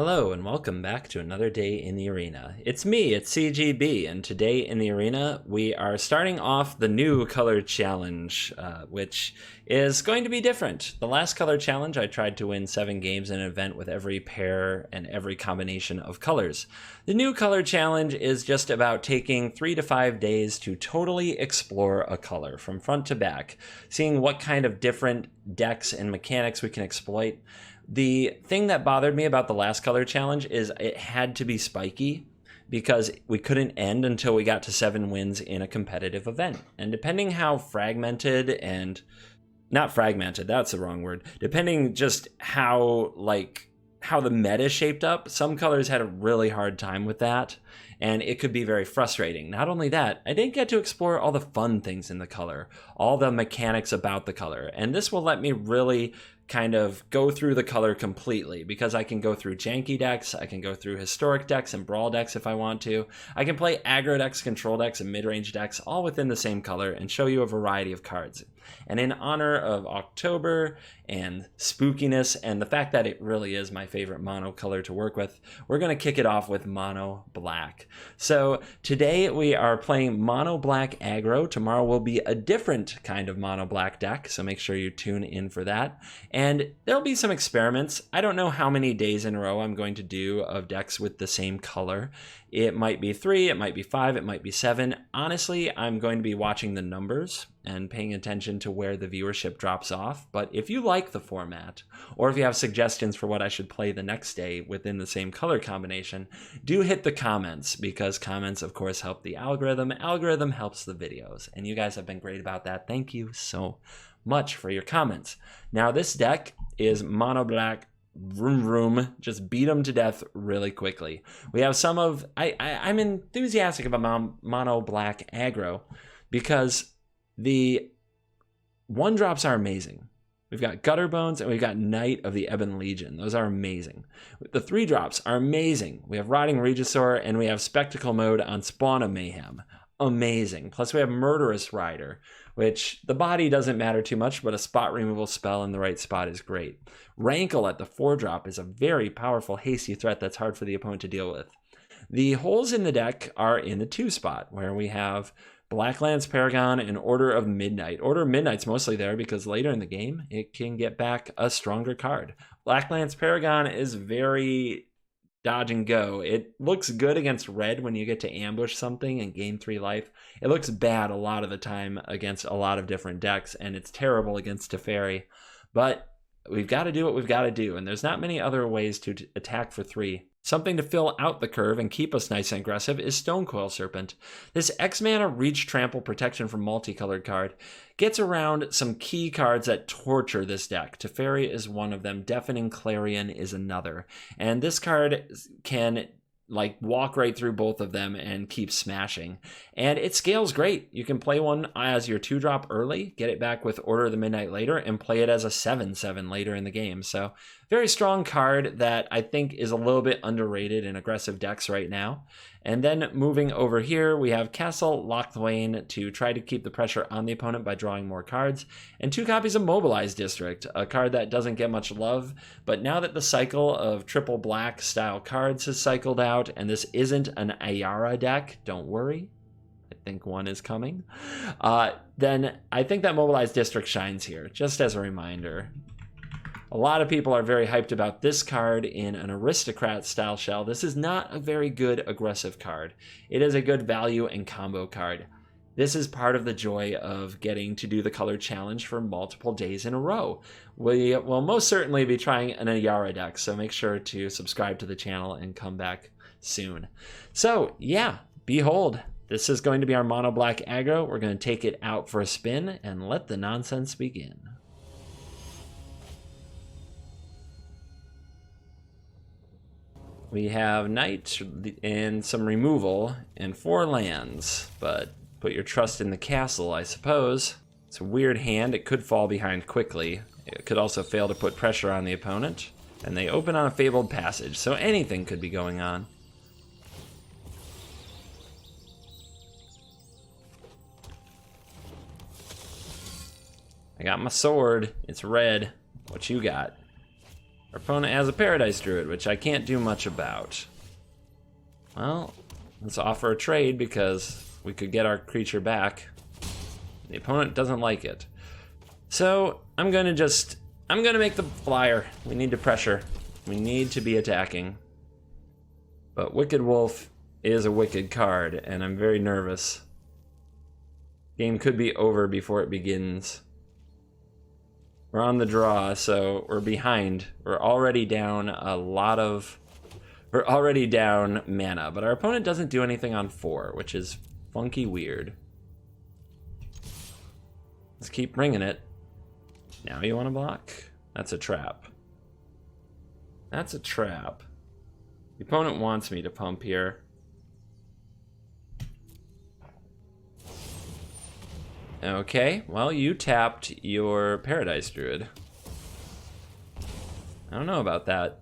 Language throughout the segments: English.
Hello and welcome back to another day in the arena. It's me, it's CGB, and today in the arena we are starting off the new color challenge, which is going to be different. The last color challenge I tried to win 7 games in an event with every pair and every combination of colors. The new color challenge is just about taking 3 to 5 days to totally explore a color from front to back, seeing what kind of different decks and mechanics we can exploit. The thing that bothered me about the last color challenge is it had to be spiky because we couldn't end until we got to 7 wins in a competitive event. And depending how fragmented and not fragmented, that's the wrong word. Depending just how the meta shaped up, some colors had a really hard time with that, and it could be very frustrating. Not only that, I didn't get to explore all the fun things in the color, all the mechanics about the color, and this will let me really kind of go through the color completely because I can go through janky decks, I can go through historic decks and brawl decks if I want to. I can play aggro decks, control decks, and mid-range decks all within the same color and show you a variety of cards. And in honor of October and spookiness and the fact that it really is my favorite mono color to work with, we're going to kick it off with mono black. So today we are playing mono black aggro. Tomorrow will be a different kind of mono black deck, so make sure you tune in for that. And there'll be some experiments. I don't know how many days in a row I'm going to do of decks with the same color. It might be 3, it might be 5, it might be 7. Honestly, I'm going to be watching the numbers and paying attention to where the viewership drops off. But if you like the format, or if you have suggestions for what I should play the next day within the same color combination, do hit the comments, because comments, of course, help the algorithm. Algorithm helps the videos, and you guys have been great about that. Thank you so much for your comments. Now, this deck is mono black. Vroom vroom, just beat them to death really quickly. We have some of I'm enthusiastic about mono black aggro because the 1-drops are amazing. We've got Gutter Bones and we've got Knight of the Ebon Legion. Those are amazing. The 3-drops are amazing. We have Rotting Regisaur and we have Spectacle Mode on Spawn of Mayhem. Amazing. Plus we have Murderous Rider, which the body doesn't matter too much, but a spot removal spell in the right spot is great. Rankle at the 4-drop is a very powerful hasty threat that's hard for the opponent to deal with. The holes in the deck are in the 2 spot, where we have Blacklands Paragon and Order of Midnight. Order of Midnight's mostly there because later in the game, it can get back a stronger card. Blacklands Paragon is very dodge and go. It looks good against red when you get to ambush something and gain 3 life. It looks bad a lot of the time against a lot of different decks, and it's terrible against Teferi. But we've got to do what we've got to do, and there's not many other ways to attack for 3. Something to fill out the curve and keep us nice and aggressive is Stonecoil Serpent. This X-mana reach trample protection from multicolored card gets around some key cards that torture this deck. Teferi is one of them, Deafening Clarion is another. And this card can walk right through both of them and keep smashing. And it scales great. You can play one as your 2-drop early, get it back with Order of the Midnight later, and play it as a 7/7 later in the game. So very strong card that I think is a little bit underrated in aggressive decks right now. And then moving over here, we have Castle Locthwain to try to keep the pressure on the opponent by drawing more cards, and 2 copies of Mobilized District, a card that doesn't get much love, but now that the cycle of triple black style cards has cycled out, and this isn't an Ayara deck, don't worry, I think one is coming, then I think that Mobilized District shines here, just as a reminder. A lot of people are very hyped about this card in an Aristocrat style shell. This is not a very good aggressive card. It is a good value and combo card. This is part of the joy of getting to do the color challenge for multiple days in a row. We will most certainly be trying an Ayara deck, so make sure to subscribe to the channel and come back soon. So yeah, behold, this is going to be our mono black aggro. We're going to take it out for a spin and let the nonsense begin. We have Knight and some removal and 4 lands, but put your trust in the castle, I suppose. It's a weird hand. It could fall behind quickly. It could also fail to put pressure on the opponent. And they open on a Fabled Passage, so anything could be going on. I got my sword. It's red. What you got? Our opponent has a Paradise Druid, which I can't do much about. Well, let's offer a trade because we could get our creature back. The opponent doesn't like it. So I'm gonna make the flyer. We need to pressure. We need to be attacking. But Wicked Wolf is a wicked card, and I'm very nervous. Game could be over before it begins. We're on the draw, so we're behind. We're already down mana, but our opponent doesn't do anything on 4, which is funky weird. Let's keep bringing it. Now you want to block? That's a trap. That's a trap. The opponent wants me to pump here. Okay, well, you tapped your Paradise Druid. I don't know about that.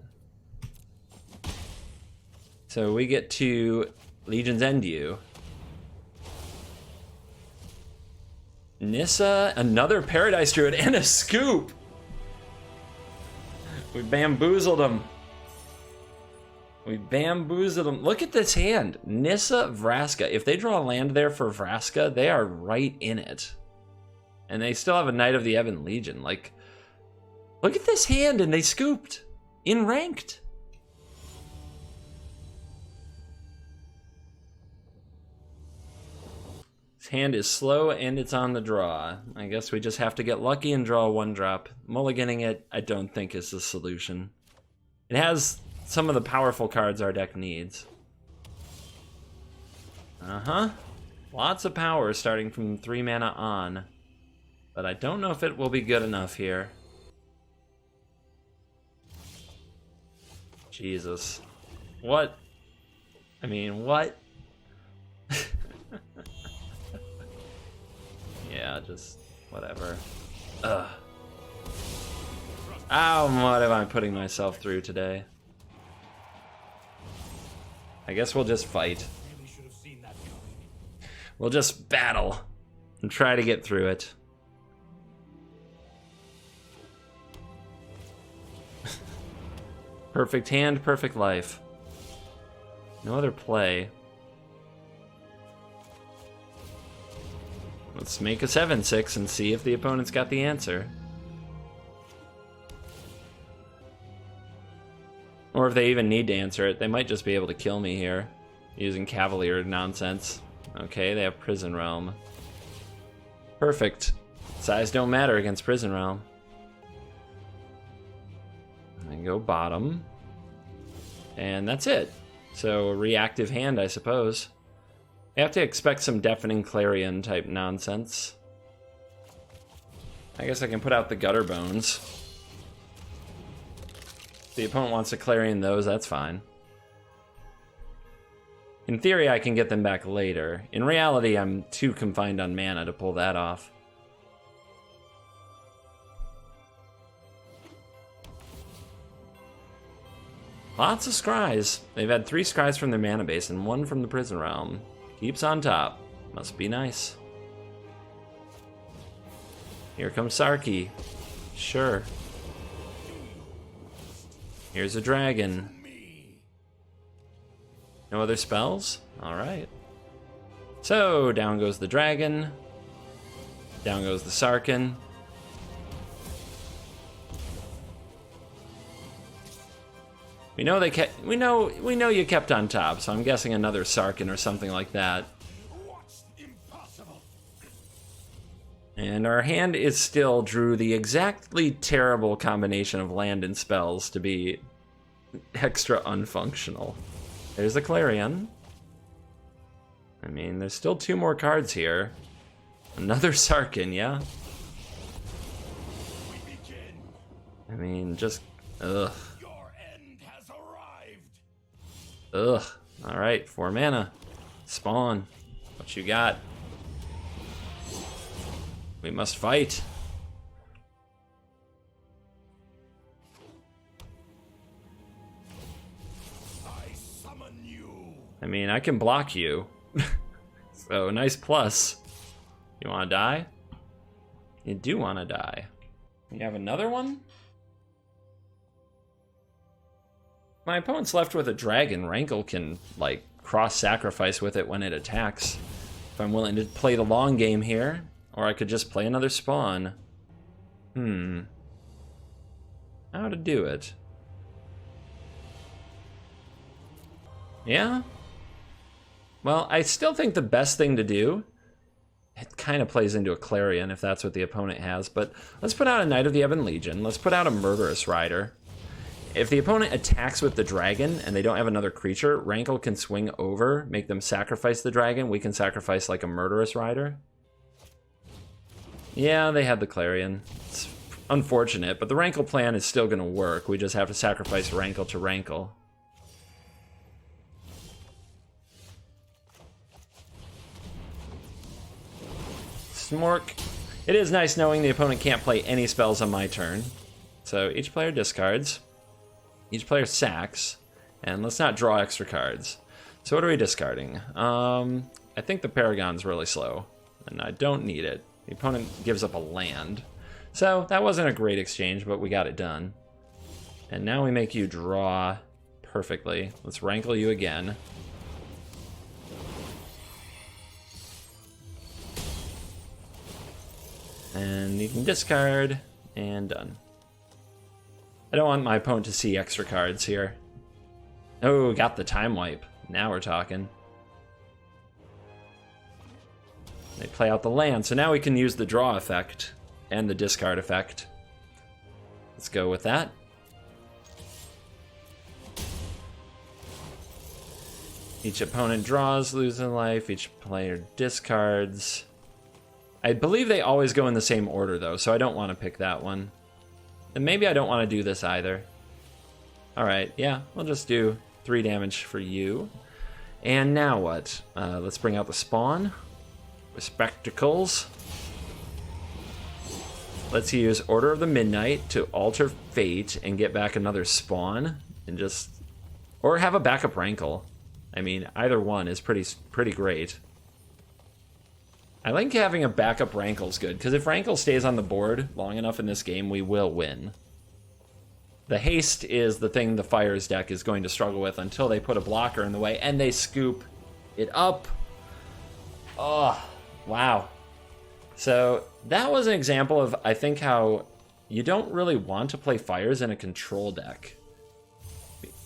So we get to Legion's End you. Nissa, another Paradise Druid, and a scoop! We bamboozled him. We bamboozled him. Look at this hand. Nissa, Vraska. If they draw a land there for Vraska, they are right in it. And they still have a Knight of the Ebon Legion. Like, look at this hand, and they scooped. In ranked. This hand is slow, and it's on the draw. I guess we just have to get lucky and draw a 1-drop. Mulliganing it, I don't think is the solution. It has some of the powerful cards our deck needs. Lots of power starting from 3 mana on. But I don't know if it will be good enough here. Jesus. What? I mean, what? Yeah, just whatever. Ugh. How much am I putting myself through today? I guess we'll just fight. We'll just battle and try to get through it. Perfect hand, perfect life. No other play. Let's make a 7/6 and see if the opponent's got the answer. Or if they even need to answer it, they might just be able to kill me here using Cavalier nonsense. Okay, they have Prison Realm. Perfect. Size don't matter against Prison Realm. And then go bottom. And that's it. So a reactive hand, I suppose. I have to expect some Deafening Clarion type nonsense. I guess I can put out the Gutter Bones. If the opponent wants to Clarion those, that's fine. In theory, I can get them back later. In reality, I'm too confined on mana to pull that off. Lots of scries. They've had 3 scries from their mana base and 1 from the Prison Realm. Keeps on top. Must be nice. Here comes Sarki. Sure. Here's a dragon. No other spells? Alright. So, down goes the dragon. Down goes the Sarkin. We know they kept. We know you kept on top, so I'm guessing another Sarkin or something like that. And our hand is still drew the exactly terrible combination of land and spells to be extra unfunctional. There's a Clarion. I mean, there's still 2 more cards here. Another Sarkin, yeah. I mean, just ugh. Ugh. Alright, 4 mana. Spawn. What you got? We must fight. I summon you. I mean, I can block you. So, nice plus. You wanna die? You do wanna die. You have another one? My opponent's left with a dragon. Rankle can, like, cross-sacrifice with it when it attacks. If I'm willing to play the long game here, or I could just play another spawn. How to do it? Yeah? Well, I still think the best thing to do, it kind of plays into a Clarion if that's what the opponent has, but let's put out a Knight of the Ebon Legion. Let's put out a Murderous Rider. If the opponent attacks with the dragon and they don't have another creature, Rankle can swing over, make them sacrifice the dragon. We can sacrifice like a Murderous Rider. Yeah, they had the Clarion. It's unfortunate, but the Rankle plan is still going to work. We just have to sacrifice Rankle to Rankle. Smork. It is nice knowing the opponent can't play any spells on my turn. So each player discards. Each player sacks. And let's not draw extra cards. So what are we discarding? I think the Paragon's really slow. And I don't need it. The opponent gives up a land. So that wasn't a great exchange, but we got it done. And now we make you draw perfectly. Let's Rankle you again. And you can discard, and done. I don't want my opponent to see extra cards here. Oh, got the time wipe. Now we're talking. They play out the land, so now we can use the draw effect and the discard effect. Let's go with that. Each opponent draws, losing life. Each player discards. I believe they always go in the same order, though, so I don't want to pick that one. And maybe I don't want to do this either. Alright, yeah, we'll just do 3 damage for you. And now what? Let's bring out the spawn. With spectacles. Let's use Order of the Midnight to alter fate and get back another spawn. And just... Or have a backup Rankle. I mean, either one is pretty great. I think having a backup Rankle's good, because if Rankle stays on the board long enough in this game, we will win. The haste is the thing the Fires deck is going to struggle with until they put a blocker in the way, and they scoop it up. Oh, wow. So that was an example of, I think, how you don't really want to play Fires in a control deck.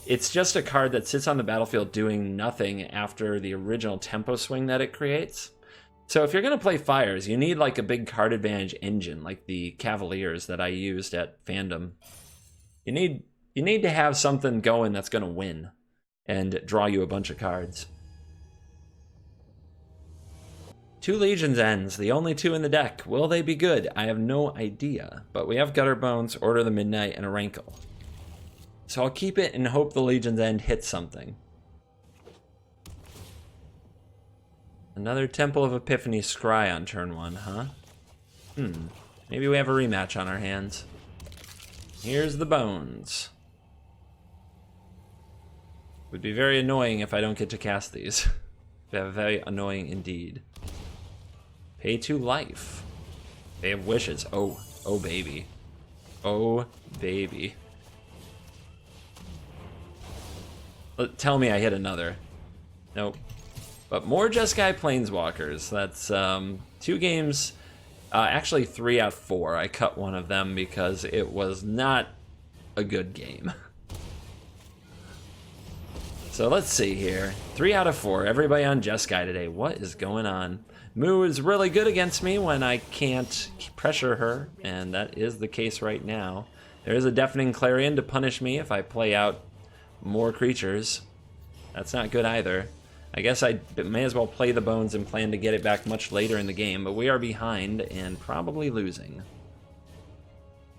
It's just a card that sits on the battlefield doing nothing after the original tempo swing that it creates. So if you're going to play Fires, you need like a big card advantage engine, like the Cavaliers that I used at Fandom. You need to have something going that's going to win and draw you a bunch of cards. 2 Legion's Ends, the only 2 in the deck. Will they be good? I have no idea. But we have Gutter Bones, Order of the Midnight, and a Rankle. So I'll keep it and hope the Legion's End hits something. Another Temple of Epiphany Scry on turn 1, huh? Maybe we have a rematch on our hands. Here's the bones. Would be very annoying if I don't get to cast these. Very annoying indeed. Pay 2 life. They have wishes. Oh baby. Oh baby. Tell me I hit another. Nope. But more Jeskai Planeswalkers. That's 2 games, actually 3 out of 4. I cut one of them because it was not a good game. So let's see here. 3 out of 4. Everybody on Jeskai today. What is going on? Moo is really good against me when I can't pressure her, and that is the case right now. There is a Deafening Clarion to punish me if I play out more creatures. That's not good either. I guess I may as well play the bones and plan to get it back much later in the game, but we are behind and probably losing.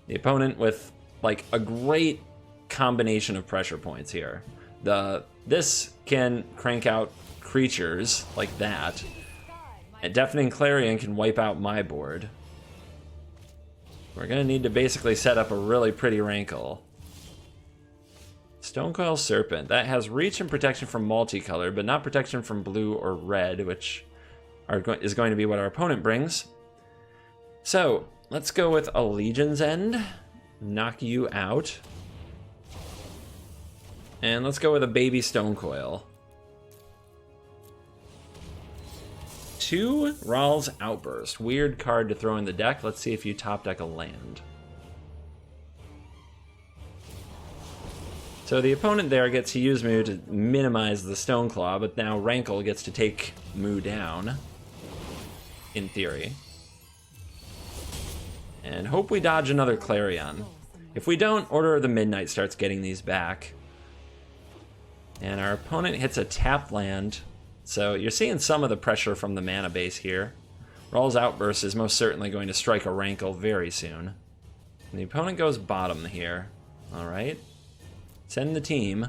The opponent with like a great combination of pressure points here. This can crank out creatures like that. And Deafening Clarion can wipe out my board. We're gonna need to basically set up a really pretty Rankle. Stonecoil Serpent. That has reach and protection from multicolor, but not protection from blue or red, which is going to be what our opponent brings. So, let's go with a Legion's End. Knock you out. And let's go with a baby Stone Coil. 2 Rawl's Outburst. Weird card to throw in the deck. Let's see if you top deck a land. So the opponent there gets to use Moo to minimize the Stone Claw, but now Rankle gets to take Moo down, in theory. And hope we dodge another Clarion. If we don't, Order of the Midnight starts getting these back. And our opponent hits a tap land. So you're seeing some of the pressure from the mana base here. Rawl's Outburst is most certainly going to strike a Rankle very soon. And the opponent goes bottom here. Alright. Send the team.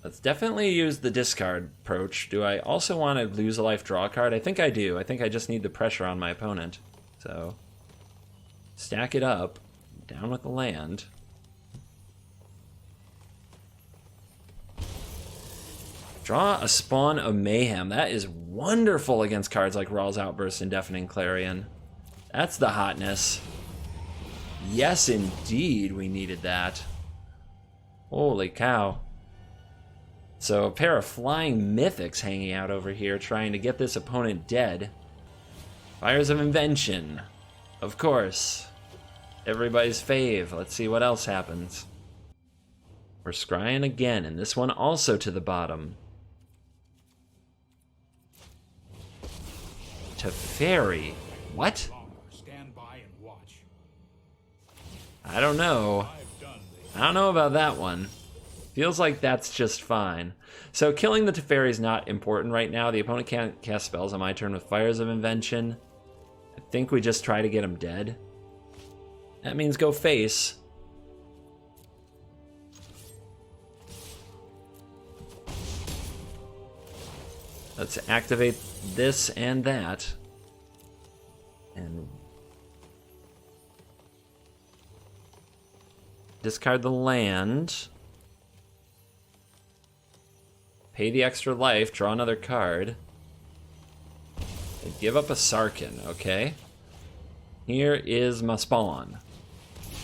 Let's definitely use the discard approach. Do I also want to lose a life, draw a card? I think I do. I think I just need the pressure on my opponent. So, stack it up. Down with the land. Draw a Spawn of Mayhem. That is wonderful against cards like Rawl's Outburst and Deafening Clarion. That's the hotness. Yes, indeed, we needed that. Holy cow. So a pair of flying mythics hanging out over here trying to get this opponent dead. Fires of Invention. Of course. Everybody's fave. Let's see what else happens. We're scrying again, and this one also to the bottom. Teferi. What? I don't know. I don't know about that one. Feels like that's just fine. So killing the Teferi is not important right now. The opponent can't cast spells on my turn with Fires of Invention. I think we just try to get him dead. That means go face. Let's activate this and that. And discard the land. Pay the extra life, draw another card. And give up a Sarkin, okay? Here is my spawn.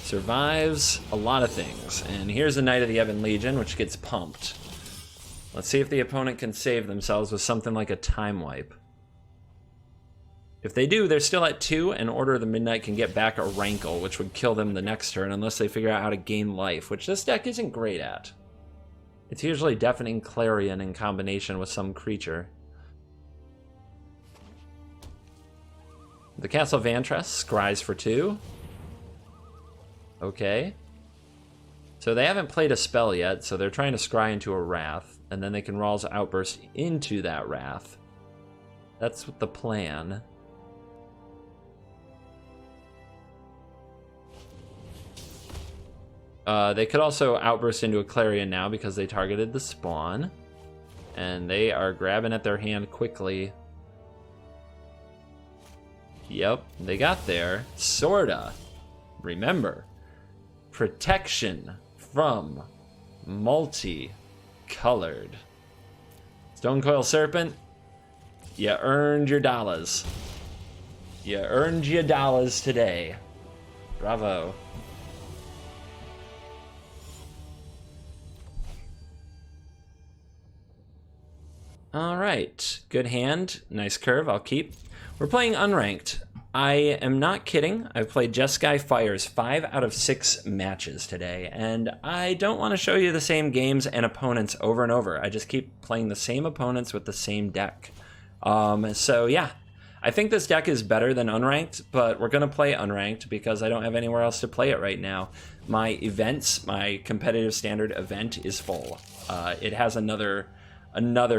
Survives a lot of things. And here's the Knight of the Ebon Legion, which gets pumped. Let's see if the opponent can save themselves with something like a Time Wipe. If they do, they're still at 2, and Order of the Midnight can get back a Rankle, which would kill them the next turn unless they figure out how to gain life, which this deck isn't great at. It's usually Deafening Clarion in combination with some creature. The Castle Vantress scries for 2. Okay. So they haven't played a spell yet, so they're trying to scry into a Wrath, and then they can Rawl's Outburst into that Wrath. That's the plan. They could also Outburst into a Clarion now because they targeted the spawn. And they are grabbing at their hand quickly. Yep, they got there. Sorta. Remember, protection from multi-colored. Stonecoil Serpent, you earned your dollars. You earned your dollars today. Bravo. All right, good hand, nice curve, I'll keep. We're playing unranked. I am not kidding. I've played Jeskai Fires 5 out of 6 matches today, and I don't want to show you the same games and opponents over and over. I just keep playing the same opponents with the same deck. So yeah, I think this deck is better than unranked, but we're gonna play unranked because I don't have anywhere else to play it right now. My events, my competitive standard event is full. It has another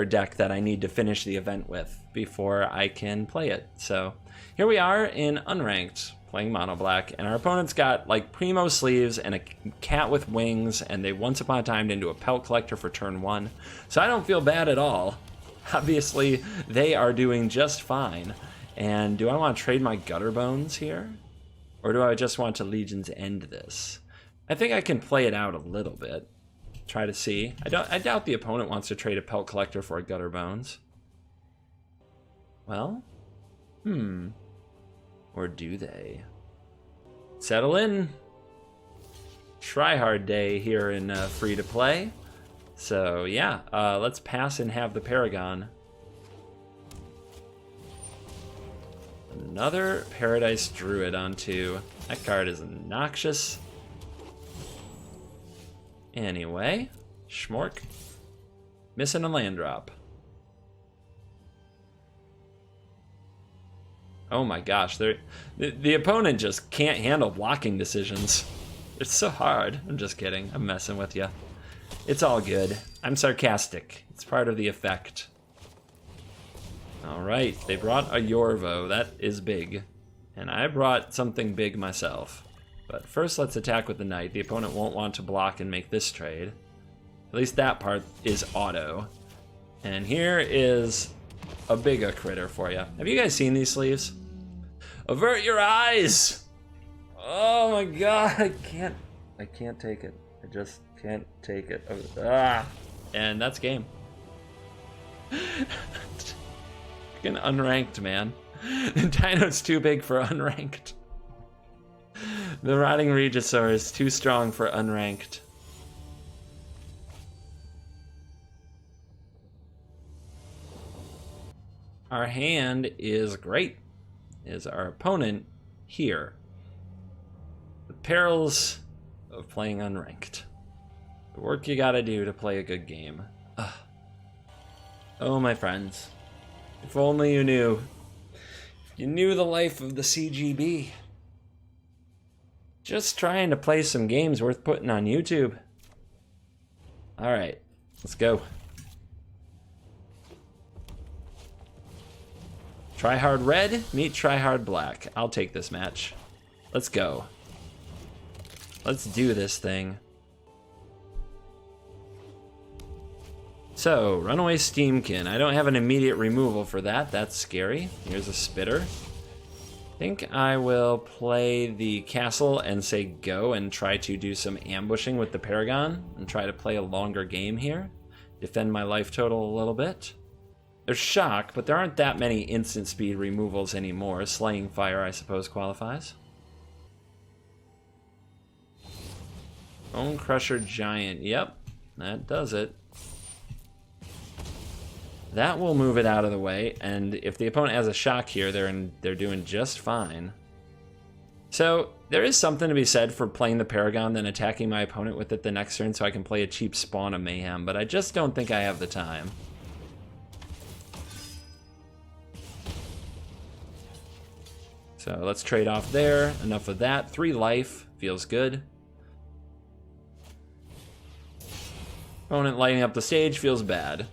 deck that I need to finish the event with before I can play it. So here we are in unranked playing mono black, and our opponent's got like primo sleeves and a cat with wings, and they once upon a time into a pelt collector for turn 1. So I don't feel bad at all. Obviously they are doing just fine. And do I want to trade my Gutter Bones here, or do I just want to Legion's End this? I think I can play it out a little bit. Try to see. I doubt the opponent wants to trade a Pelt Collector for a Gutter Bones. Well, or do they? Settle in. try-hard day here in free-to-play. So yeah, let's pass and have the Paragon. Another Paradise Druid onto. That card is obnoxious. Anyway, Schmork. Missing a land drop. Oh my gosh, the opponent just can't handle blocking decisions. It's so hard. I'm just kidding. I'm messing with you. It's all good. I'm sarcastic. It's part of the effect. Alright, they brought a Yorvo. That is big. And I brought something big myself. But first let's attack with the Knight. The opponent won't want to block and make this trade. At least that part is auto. And here is a bigger critter for you. Have you guys seen these sleeves? Avert your eyes! Oh my god, I can't take it. I just can't take it. Ah! And that's game. Freaking unranked, man. Dino's too big for unranked. The Rotting Regisaur is too strong for unranked. Our hand is great. Is our opponent here? The perils of playing unranked. The work you gotta do to play a good game. Ugh. Oh, my friends. If only you knew. If you knew the life of the CGB. Just trying to play some games worth putting on YouTube. Alright, let's go. Try hard red, meet try hard black. I'll take this match. Let's go. Let's do this thing. So, Runaway Steamkin. I don't have an immediate removal for that. That's scary. Here's a Spitter. I think I will play the castle and say go and try to do some ambushing with the Paragon and try to play a longer game here. Defend my life total a little bit. There's Shock, but there aren't that many instant speed removals anymore. Slaying Fire, I suppose, qualifies. Bone Crusher Giant. Yep, that does it. That will move it out of the way, and if the opponent has a Shock here, they're doing just fine. So there is something to be said for playing the Paragon, then attacking my opponent with it the next turn so I can play a cheap Spawn of Mayhem, but I just don't think I have the time. So let's trade off there. Enough of that. 3 life. Feels good. Opponent lighting up the stage feels bad.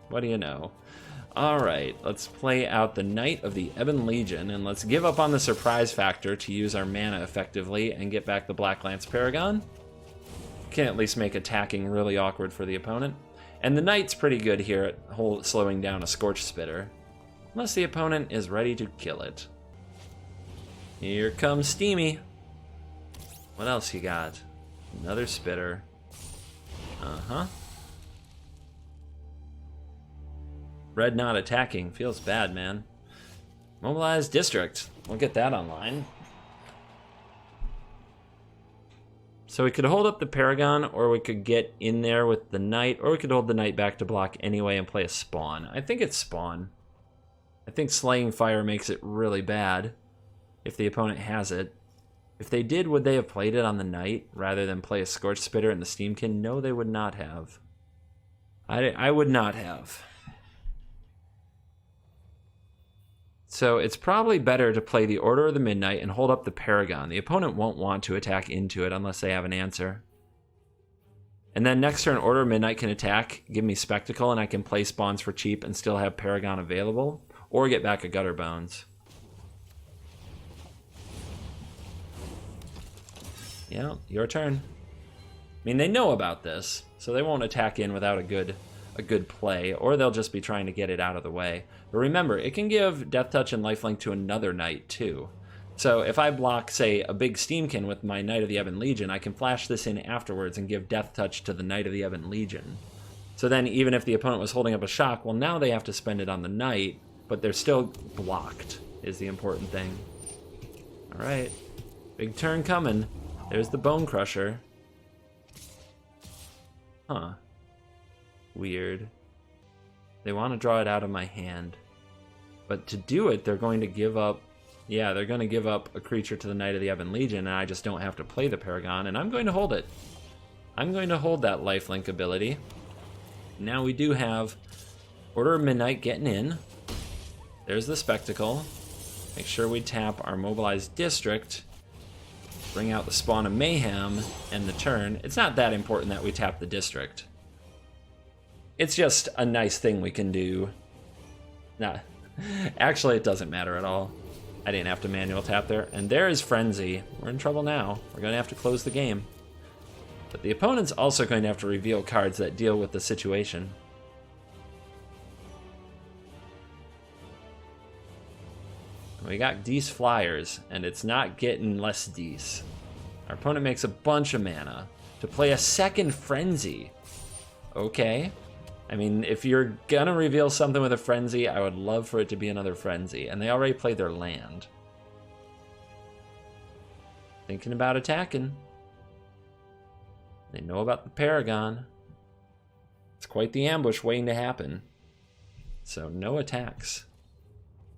What do you know? Alright, let's play out the Knight of the Ebon Legion, and let's give up on the surprise factor to use our mana effectively and get back the Black Lance Paragon. Can at least make attacking really awkward for the opponent. And the Knight's pretty good here at slowing down a Scorch Spitter. Unless the opponent is ready to kill it. Here comes Steamy. What else you got? Another Spitter. Uh-huh. Red not attacking. Feels bad, man. Mobilize District. We'll get that online. So we could hold up the Paragon, or we could get in there with the Knight, or we could hold the Knight back to block anyway and play a Spawn. I think it's Spawn. I think Slaying Fire makes it really bad if the opponent has it. If they did, would they have played it on the Knight rather than play a Scorch Spitter and the Steamkin? No, they would not have. I would not have. So it's probably better to play the Order of the Midnight and hold up the Paragon. The opponent won't want to attack into it unless they have an answer. And then next turn, Order of Midnight can attack, give me Spectacle, and I can play spawns for cheap and still have Paragon available, or get back a Gutter Bones. Yeah, your turn. I mean, they know about this, so they won't attack in without a good play, or they'll just be trying to get it out of the way. But remember, it can give Death Touch and Lifelink to another Knight too. So if I block, say, a big Steamkin with my Knight of the Ebon Legion, I can flash this in afterwards and give Death Touch to the Knight of the Ebon Legion. So then even if the opponent was holding up a Shock, well, now they have to spend it on the Knight, but they're still blocked, is the important thing. All right, big turn coming. There's the Bone Crusher. Huh. Weird. They want to draw it out of my hand. But to do it, they're going to give up... Yeah, they're going to give up a creature to the Knight of the Ebon Legion, and I just don't have to play the Paragon, and I'm going to hold it. I'm going to hold that lifelink ability. Now we do have Order of Midnight getting in. There's the Spectacle. Make sure we tap our Mobilized District. Bring out the Spawn of Mayhem, and the turn. It's not that important that we tap the District. It's just a nice thing we can do. Nah, actually it doesn't matter at all. I didn't have to manual tap there. And there is Frenzy. We're in trouble now. We're going to have to close the game. But the opponent's also going to have to reveal cards that deal with the situation. We got Dees Flyers, and it's not getting less Dees. Our opponent makes a bunch of mana to play a second Frenzy. Okay. I mean, if you're gonna reveal something with a Frenzy, I would love for it to be another Frenzy. And they already played their land. Thinking about attacking. They know about the Paragon. It's quite the ambush waiting to happen. So no attacks.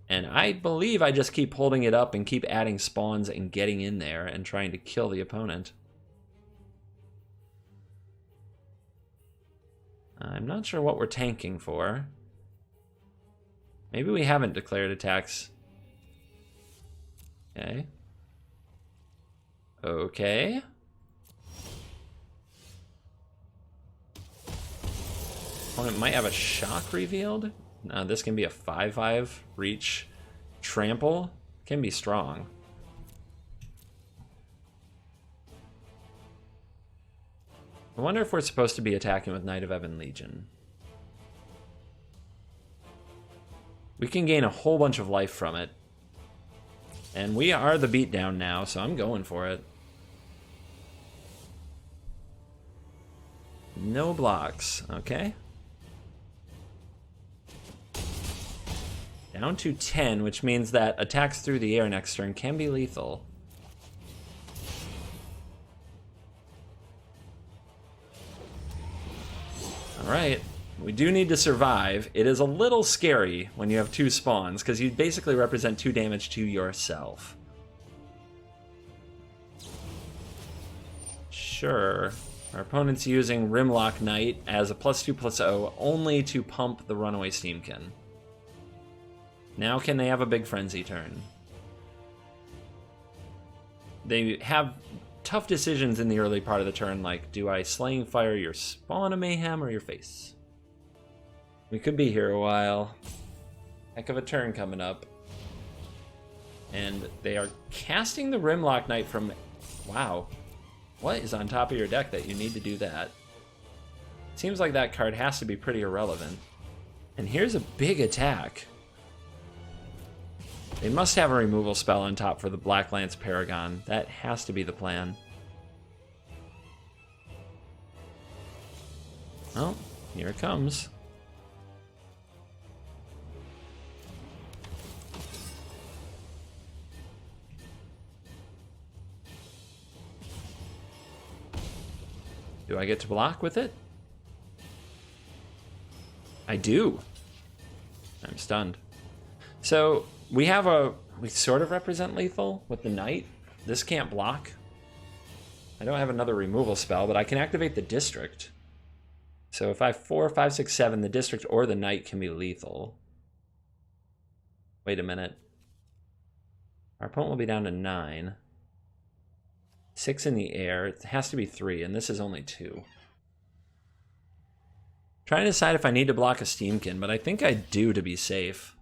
And I believe I just keep holding it up and keep adding spawns and getting in there and trying to kill the opponent. I'm not sure what we're tanking for. Maybe we haven't declared attacks. Okay. Okay. Opponent might have a shock revealed. This can be a 5/5 reach trample. Can be strong. I wonder if we're supposed to be attacking with Knight of Ebon Legion. We can gain a whole bunch of life from it. And we are the beatdown now, so I'm going for it. No blocks, okay. Down to 10, which means that attacks through the air next turn can be lethal. Alright, we do need to survive. It is a little scary when you have two spawns, because you basically represent 2 damage to yourself. Sure. Our opponent's using Rimlock Knight as a +2/+0 only to pump the Runaway Steamkin. Now can they have a big Frenzy turn? They have tough decisions in the early part of the turn, like, do I Slaying Fire your Spawn of Mayhem or your face? We could be here a while. Heck of a turn coming up. And they are casting the Rimlock Knight from... Wow. What is on top of your deck that you need to do that? Seems like that card has to be pretty irrelevant. And here's a big attack. They must have a removal spell on top for the Black Lance Paragon. That has to be the plan. Oh, here it comes. Do I get to block with it? I do. I'm stunned. So we sort of represent lethal with the Knight. This can't block. I don't have another removal spell, but I can activate the District. So if I have 4, 5, 6, 7, the District or the Knight can be lethal. Wait a minute. Our opponent will be down to 9. 6 in the air. It has to be 3, and this is only 2. Trying to decide if I need to block a Steamkin, but I think I do to be safe.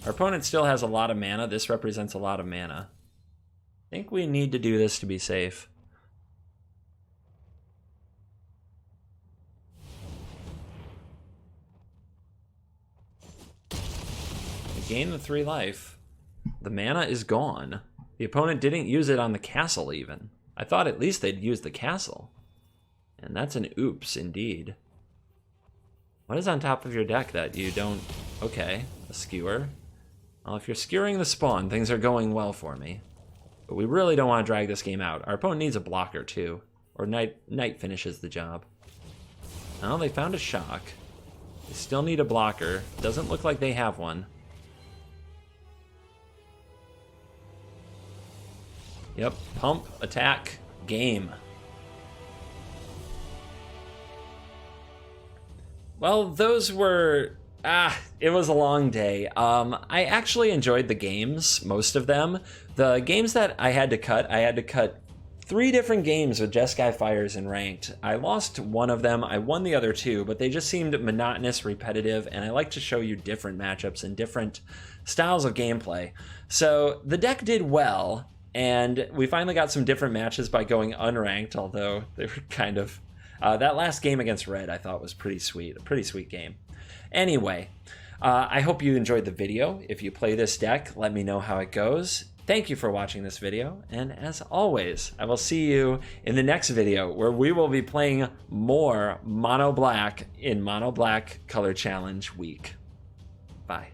Our opponent still has a lot of mana. This represents a lot of mana. I think we need to do this to be safe. We gain the 3 life. The mana is gone. The opponent didn't use it on the castle even. I thought at least they'd use the castle. And that's an oops indeed. What is on top of your deck that you don't... Okay, a skewer. Well, if you're skewering the spawn, things are going well for me. but we really don't want to drag this game out. Our opponent needs a blocker too, or Knight finishes the job. Oh, they found a shock. They still need a blocker. Doesn't look like they have one. Yep, pump, attack, game. Well, those were... it was a long day. I actually enjoyed the games, most of them. The games that I had to cut 3 different games with Jeskai Fires in Ranked. I lost one of them, I won the other 2, but they just seemed monotonous, repetitive, and I like to show you different matchups and different styles of gameplay. So the deck did well, and we finally got some different matches by going unranked, although they were kind of... that last game against Red I thought was pretty sweet, a pretty sweet game. Anyway, I hope you enjoyed the video. If you play this deck, let me know how it goes. Thank you for watching this video, and as always, I will see you in the next video where we will be playing more Mono Black in Mono Black Color Challenge Week. Bye.